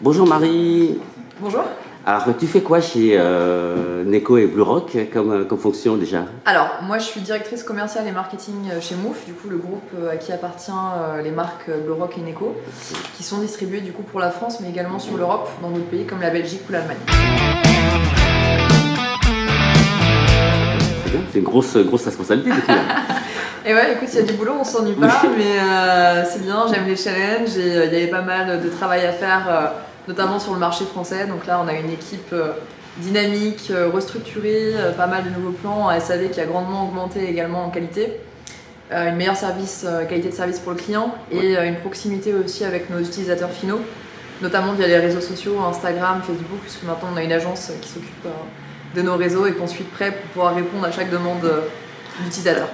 Bonjour Marie. Bonjour. Alors tu fais quoi chez Neko et BlueRock comme fonction déjà? Alors moi je suis directrice commerciale et marketing chez Mouf, du coup le groupe à qui appartient les marques BlueRock et Neko, qui sont distribuées du coup pour la France mais également sur l'Europe, dans d'autres pays comme la Belgique ou l'Allemagne. C'est bien, c'est une grosse responsabilité du coup là. Et ouais, écoute, il y a du boulot, on s'ennuie pas, mais c'est bien, j'aime les challenges et il y avait pas mal de travail à faire, notamment sur le marché français. Donc là, on a une équipe dynamique, restructurée, pas mal de nouveaux plans, un SAV qui a grandement augmenté également en qualité, une meilleure qualité de service pour le client et une proximité aussi avec nos utilisateurs finaux, notamment via les réseaux sociaux, Instagram, Facebook, puisque maintenant on a une agence qui s'occupe de nos réseaux et qu'on suit de près pour pouvoir répondre à chaque demande d'utilisateur.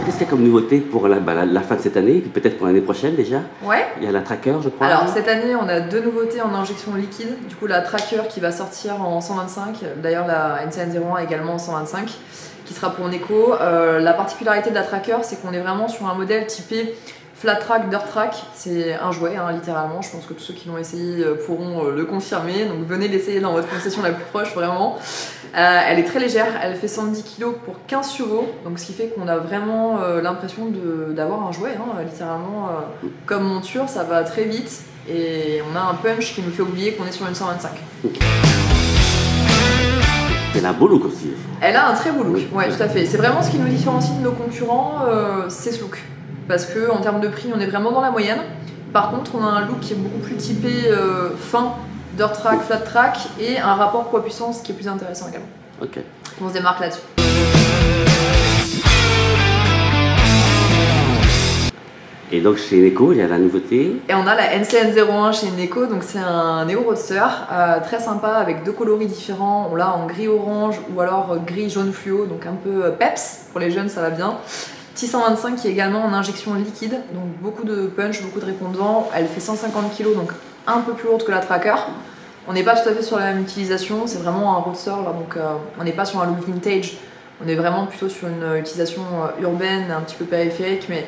Qu'est-ce qu'il y a comme nouveauté pour la fin de cette année, peut-être pour l'année prochaine déjà? Ouais. Il y a la Tracker, je crois. Alors cette année, on a deux nouveautés en injection liquide. Du coup, la Tracker qui va sortir en 125, d'ailleurs la NCN01 également en 125, qui sera pour Neko. La particularité de la Tracker, c'est qu'on est vraiment sur un modèle typé flat track, dirt track. C'est un jouet, hein, littéralement. Je pense que tous ceux qui l'ont essayé pourront le confirmer. Donc venez l'essayer dans votre concession la plus proche, vraiment. Elle est très légère, elle fait 110 kg pour 15 chevaux, donc ce qui fait qu'on a vraiment l'impression d'avoir un jouet, hein, littéralement. Comme monture, ça va très vite et on a un punch qui nous fait oublier qu'on est sur une 125. Elle a un beau look aussi. Elle a un très beau look, ouais, tout à fait. C'est vraiment ce qui nous différencie de nos concurrents, c'est ce look. Parce qu'en termes de prix, on est vraiment dans la moyenne. Par contre, on a un look qui est beaucoup plus typé fin, dirt track, flat track et un rapport poids-puissance qui est plus intéressant également. Ok. On se démarque là-dessus. Et donc chez Neko, il y a la nouveauté. Et on a la NCN01 chez Neko, donc c'est un Neo Roadster très sympa avec deux coloris différents. On l'a en gris-orange ou alors gris-jaune fluo, donc un peu peps. Pour les jeunes, ça va bien. 625 qui est également en injection liquide, donc beaucoup de punch, beaucoup de répondants. Elle fait 150 kg, donc un peu plus lourde que la Tracker. On n'est pas tout à fait sur la même utilisation, c'est vraiment un roadster, là, donc on n'est pas sur un look vintage, on est vraiment plutôt sur une utilisation urbaine, un petit peu périphérique, mais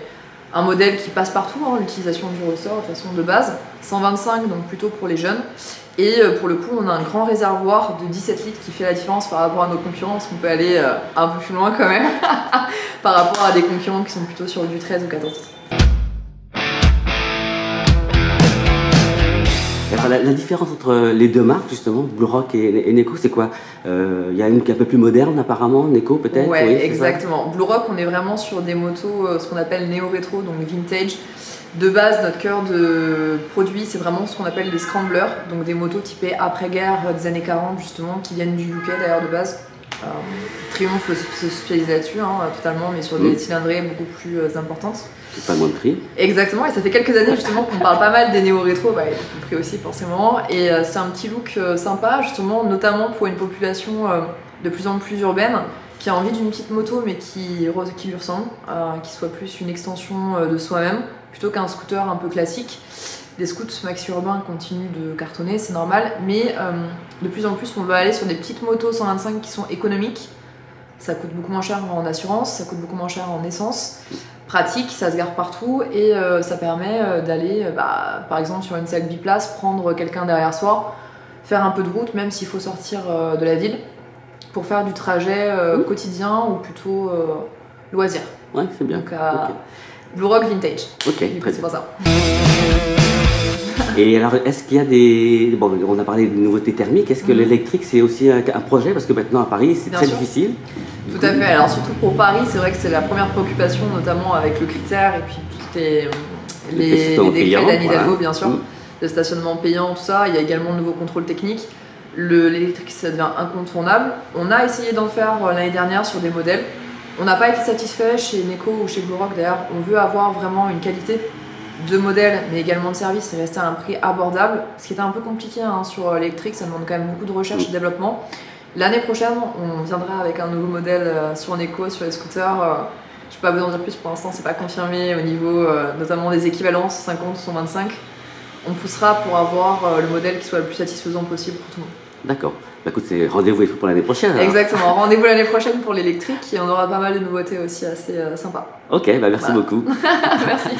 un modèle qui passe partout, hein, l'utilisation du roadster de toute façon de base. 125, donc plutôt pour les jeunes. Et pour le coup, on a un grand réservoir de 17 litres qui fait la différence par rapport à nos concurrents, parce qu'on peut aller un peu plus loin quand même, par rapport à des concurrents qui sont plutôt sur du 13 ou 14 litres. La différence entre les deux marques, justement, BlueRock et Neko, c'est quoi? Il y a une qui est un peu plus moderne, apparemment, Neko peut-être? Ouais, oui, exactement. BlueRock, on est vraiment sur des motos, ce qu'on appelle néo-rétro, donc vintage. De base, notre cœur de produit, c'est vraiment ce qu'on appelle des scramblers, donc des motos typées après-guerre des années 40, justement, qui viennent du UK d'ailleurs de base. Triumph se spécialise là-dessus, hein, totalement, mais sur des cylindrées beaucoup plus importantes. C'est pas moins de prix. Exactement, et ça fait quelques années justement qu'on parle pas mal des néo-rétro, bah, il y a le prix aussi forcément, et c'est un petit look sympa, justement, notamment pour une population de plus en plus urbaine, qui a envie d'une petite moto mais qui lui ressemble, qui soit plus une extension de soi-même, plutôt qu'un scooter un peu classique. Des scouts maxi-urbains continuent de cartonner, c'est normal, mais de plus en plus on veut aller sur des petites motos 125 qui sont économiques. Ça coûte beaucoup moins cher en assurance, ça coûte beaucoup moins cher en essence. Pratique, ça se gare partout et ça permet d'aller, par exemple sur une selle biplace, prendre quelqu'un derrière soi, faire un peu de route, même s'il faut sortir de la ville, pour faire du trajet quotidien ou plutôt loisir. Ouais, c'est bien. Donc BlueRock Vintage. Ok, très bien. C'est pour ça. Et alors, est-ce qu'il y a des... Bon, on a parlé de nouveautés thermiques, est-ce que l'électrique c'est aussi un projet? Parce que maintenant à Paris c'est très difficile. Tout à fait, alors surtout pour Paris, c'est vrai que c'est la première préoccupation, notamment avec le critère et puis toutes les décrets d'Anne Hidalgo, bien sûr, le stationnement payant, tout ça. Il y a également de nouveaux contrôles techniques. L'électrique, ça devient incontournable. On a essayé d'en faire l'année dernière sur des modèles. On n'a pas été satisfait chez Neko ou chez BlueRock d'ailleurs. On veut avoir vraiment une qualité de modèle, mais également de service, et rester à un prix abordable. Ce qui était un peu compliqué hein, sur l'électrique, ça demande quand même beaucoup de recherche et de développement. L'année prochaine, on viendra avec un nouveau modèle sur Neko, sur les scooters. Je ne peux pas vous en dire plus pour l'instant, c'est pas confirmé au niveau notamment des équivalences 50 ou 125. On poussera pour avoir le modèle qui soit le plus satisfaisant possible pour tout le monde. D'accord. Bah, écoute, c'est rendez-vous pour l'année prochaine. Alors. Exactement, rendez-vous l'année prochaine pour l'électrique et on aura pas mal de nouveautés aussi assez sympas. Ok, bah merci beaucoup. Merci.